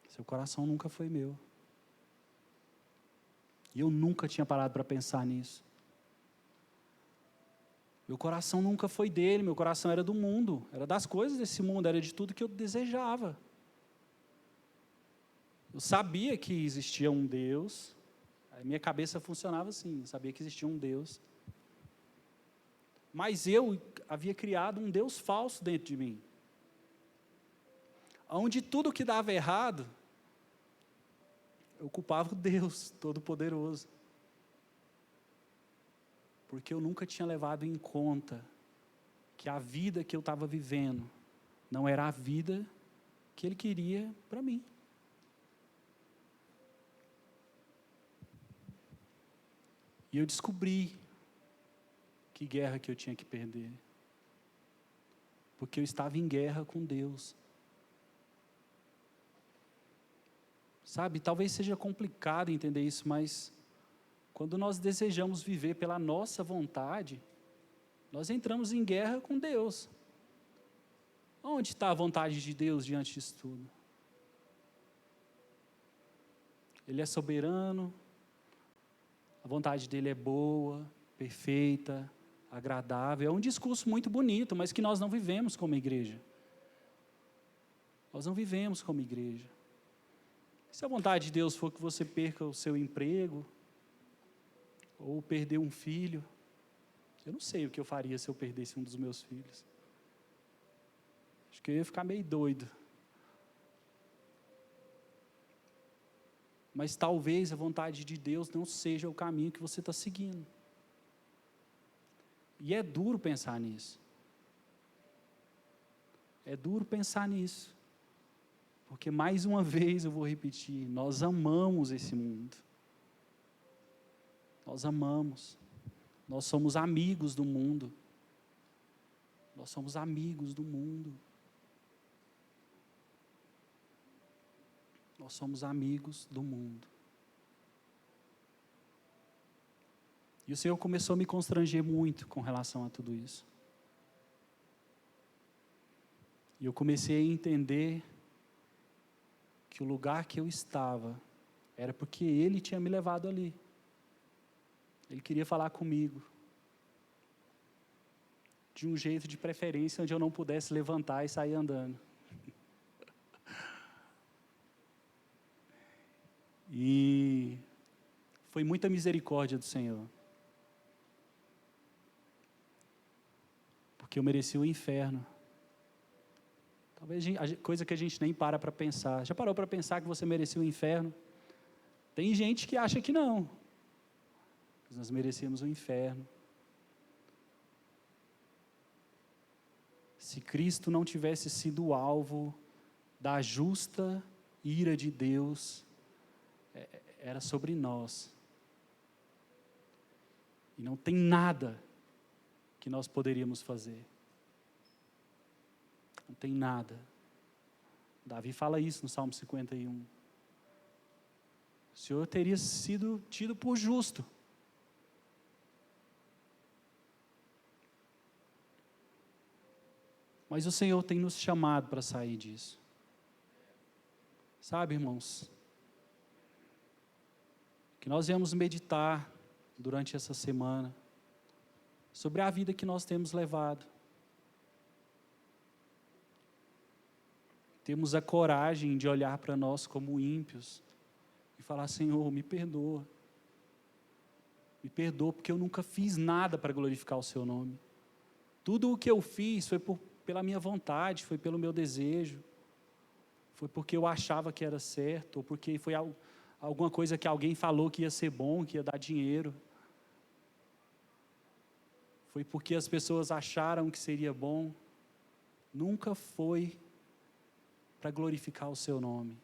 Seu coração nunca foi meu. E eu nunca tinha parado para pensar nisso. Meu coração nunca foi dele, meu coração era do mundo, era das coisas desse mundo, era de tudo que eu desejava. Eu sabia que existia um Deus, a minha cabeça funcionava assim, eu sabia que existia um Deus. Mas eu havia criado um Deus falso dentro de mim. Onde tudo que dava errado, eu culpava o Deus Todo-Poderoso. Porque eu nunca tinha levado em conta que a vida que eu estava vivendo não era a vida que Ele queria para mim. E eu descobri que guerra que eu tinha que perder. Porque eu estava em guerra com Deus. Sabe, talvez seja complicado entender isso, mas quando nós desejamos viver pela nossa vontade, nós entramos em guerra com Deus. Onde está a vontade de Deus diante disso tudo? Ele é soberano, a vontade dele é boa, perfeita, agradável. É um discurso muito bonito, mas que nós não vivemos como igreja. Nós não vivemos como igreja. Se a vontade de Deus for que você perca o seu emprego, ou perder um filho, eu não sei o que eu faria se eu perdesse um dos meus filhos. Acho que eu ia ficar meio doido. Mas talvez a vontade de Deus não seja o caminho que você está seguindo. E é duro pensar nisso. É duro pensar nisso. Porque mais uma vez eu vou repetir, nós amamos esse mundo. Nós amamos. Nós somos amigos do mundo. Nós somos amigos do mundo. Nós somos amigos do mundo. E o Senhor começou a me constranger muito com relação a tudo isso. E eu comecei a entender que o lugar que eu estava era porque Ele tinha me levado ali. Ele queria falar comigo. De um jeito de preferência onde eu não pudesse levantar e sair andando. E foi muita misericórdia do Senhor. Porque eu mereci o inferno. Talvez coisa que a gente nem para pensar. Já parou para pensar que você merecia o inferno? Tem gente que acha que não. Mas nós merecemos o inferno. Se Cristo não tivesse sido o alvo da justa ira de Deus, era sobre nós. E não tem nada que nós poderíamos fazer. Não tem nada. Davi fala isso no Salmo 51. O Senhor teria sido tido por justo. Mas o Senhor tem nos chamado para sair disso. Sabe, irmãos? Que nós viemos meditar durante essa semana sobre a vida que nós temos levado. Temos a coragem de olhar para nós como ímpios e falar: Senhor, me perdoa. Me perdoa porque eu nunca fiz nada para glorificar o Seu nome. Tudo o que eu fiz foi pela minha vontade, foi pelo meu desejo, foi porque eu achava que era certo, ou porque foi alguma coisa que alguém falou que ia ser bom, que ia dar dinheiro. Foi porque as pessoas acharam que seria bom. Nunca foi para glorificar o Seu nome.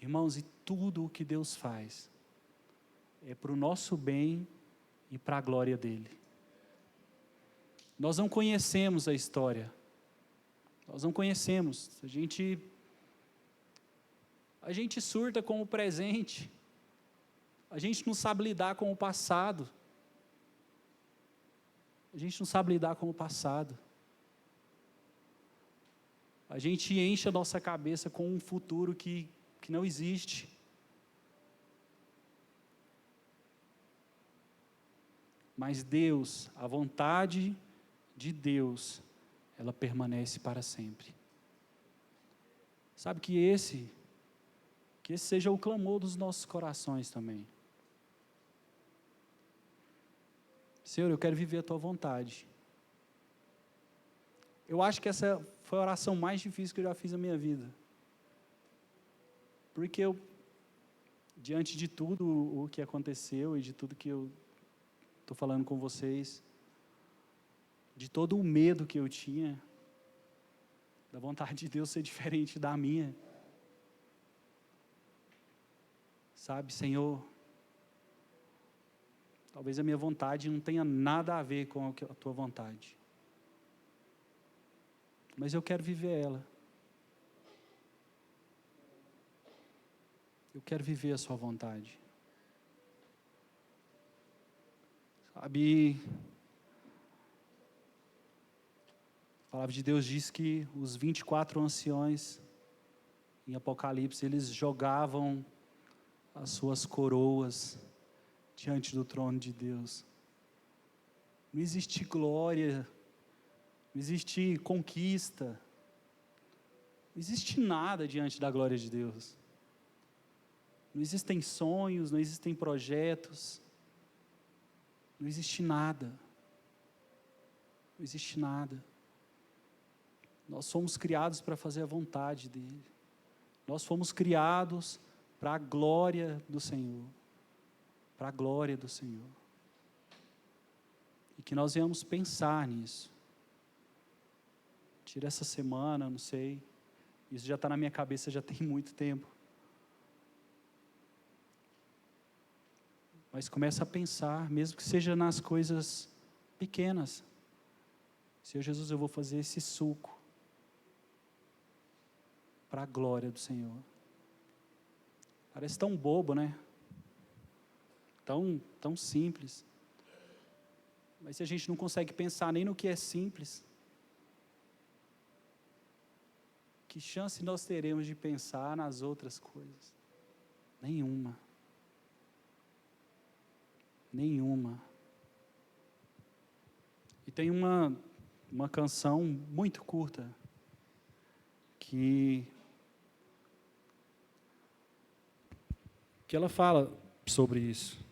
Irmãos, e tudo o que Deus faz é para o nosso bem e para a glória dEle. Nós não conhecemos a história. Nós não conhecemos. A gente surta com o presente. A gente não sabe lidar com o passado. A gente não sabe lidar com o passado. A gente enche a nossa cabeça com um futuro que não existe. Mas Deus, a vontade de Deus, ela permanece para sempre. Sabe que esse seja o clamor dos nossos corações também. Senhor, eu quero viver a Tua vontade. Eu acho que essa foi a oração mais difícil que eu já fiz na minha vida. Porque diante de tudo o que aconteceu e de tudo que eu estou falando com vocês, de todo o medo que eu tinha, da vontade de Deus ser diferente da minha. Sabe, Senhor, talvez a minha vontade não tenha nada a ver com a Tua vontade. Mas eu quero viver ela. Eu quero viver a Sua vontade. Sabe, a palavra de Deus diz que os 24 anciões, em Apocalipse, eles jogavam as suas coroas diante do trono de Deus. Não existe glória, não existe conquista, não existe nada diante da glória de Deus. Não existem sonhos, não existem projetos, não existe nada. Não existe nada. Nós fomos criados para fazer a vontade dEle. Nós fomos criados para a glória do Senhor. Para a glória do Senhor. E que nós venhamos pensar nisso. Tira essa semana, não sei. Isso já está na minha cabeça já tem muito tempo. Mas começa a pensar, mesmo que seja nas coisas pequenas. Senhor Jesus, eu vou fazer esse suco para a glória do Senhor. Parece tão bobo, né? Tão simples. Mas se a gente não consegue pensar nem no que é simples, que chance nós teremos de pensar nas outras coisas? Nenhuma. Nenhuma. E tem uma canção muito curta que ela fala sobre isso.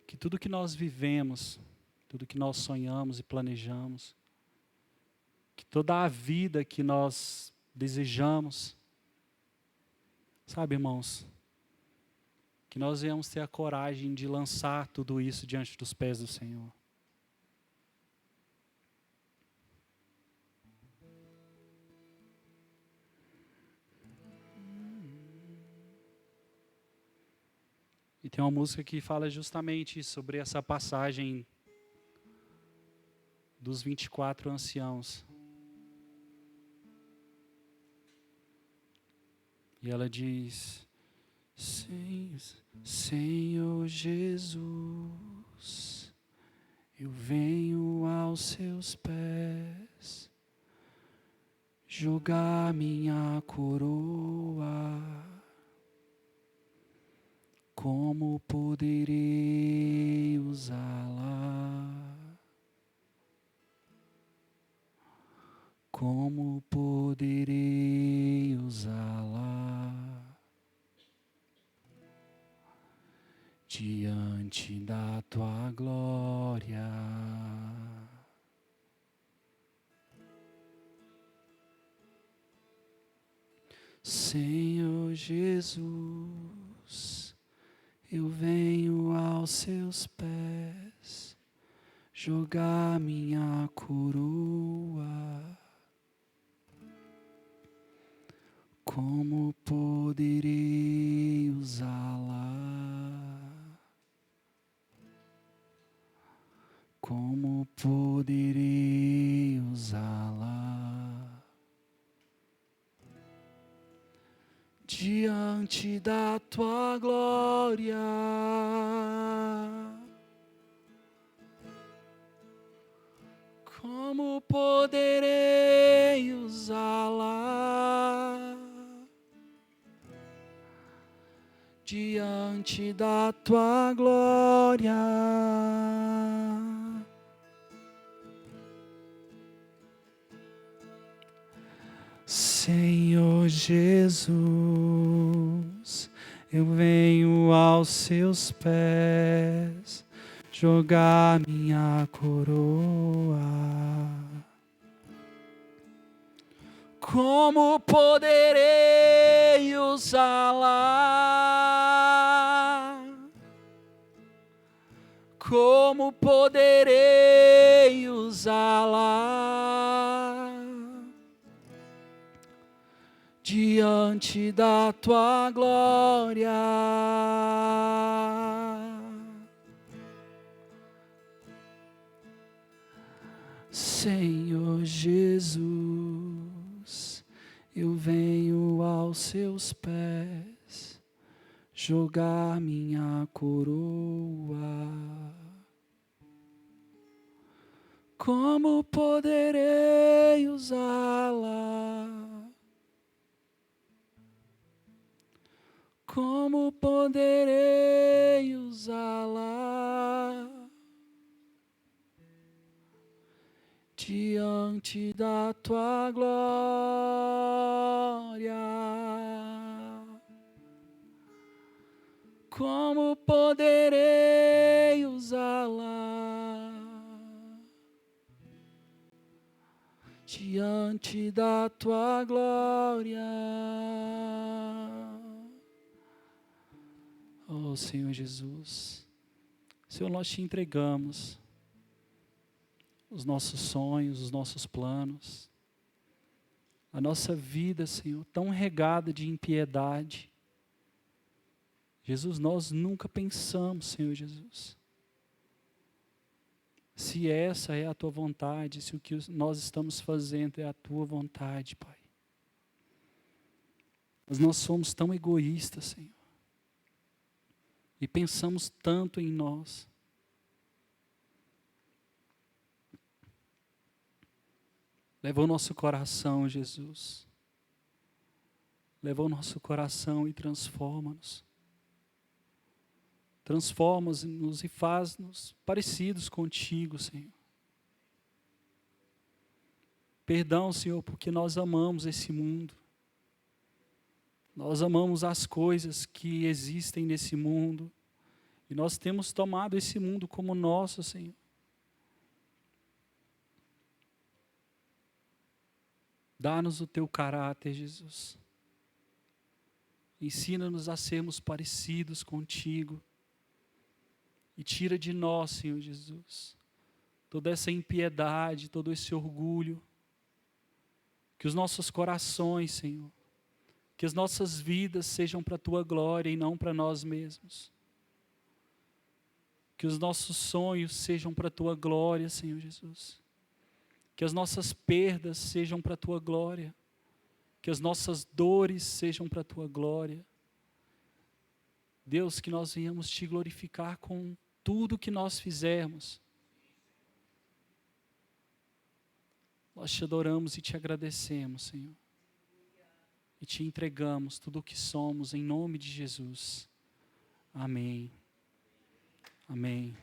Que tudo que nós vivemos, tudo que nós sonhamos e planejamos, que toda a vida que nós desejamos, sabe, irmãos, que nós venhamos ter a coragem de lançar tudo isso diante dos pés do Senhor. E tem uma música que fala justamente sobre essa passagem dos 24 anciãos. E ela diz: Senhor Jesus, eu venho aos seus pés, jogar minha coroa. Como poderei usá-la? Como poderei usá-la diante da tua glória? Senhor Jesus, eu venho aos seus pés, jogar minha coroa. Como poderei usá-la? Como poderei usá-la diante da tua glória? Como poderei usá-la diante da tua glória? Senhor Jesus, eu venho aos seus pés, jogar minha coroa. Como poderei usá-la? Como poderei usá-la diante da tua glória? Senhor Jesus, eu venho aos seus pés, jogar minha coroa. Como poderei usá-la? Como poderei usá-la diante da tua glória? Como poderei usá-la diante da tua glória? Oh, Senhor Jesus, Senhor, nós te entregamos os nossos sonhos, os nossos planos, a nossa vida, Senhor, tão regada de impiedade. Jesus, nós nunca pensamos, Senhor Jesus, se essa é a tua vontade, se o que nós estamos fazendo é a tua vontade, Pai. Mas nós somos tão egoístas, Senhor, e pensamos tanto em nós. Leva o nosso coração, Jesus. Leva o nosso coração e transforma-nos. Transforma-nos e faz-nos parecidos contigo, Senhor. Perdão, Senhor, porque nós amamos esse mundo. Nós amamos as coisas que existem nesse mundo. E nós temos tomado esse mundo como nosso, Senhor. Dá-nos o teu caráter, Jesus. Ensina-nos a sermos parecidos contigo. E tira de nós, Senhor Jesus, toda essa impiedade, todo esse orgulho. Que os nossos corações, Senhor, que as nossas vidas sejam para a tua glória e não para nós mesmos. Que os nossos sonhos sejam para a tua glória, Senhor Jesus. Que as nossas perdas sejam para a tua glória. Que as nossas dores sejam para a tua glória. Deus, que nós venhamos te glorificar com tudo que nós fizermos. Nós te adoramos e te agradecemos, Senhor. E te entregamos tudo o que somos em nome de Jesus. Amém. Amém.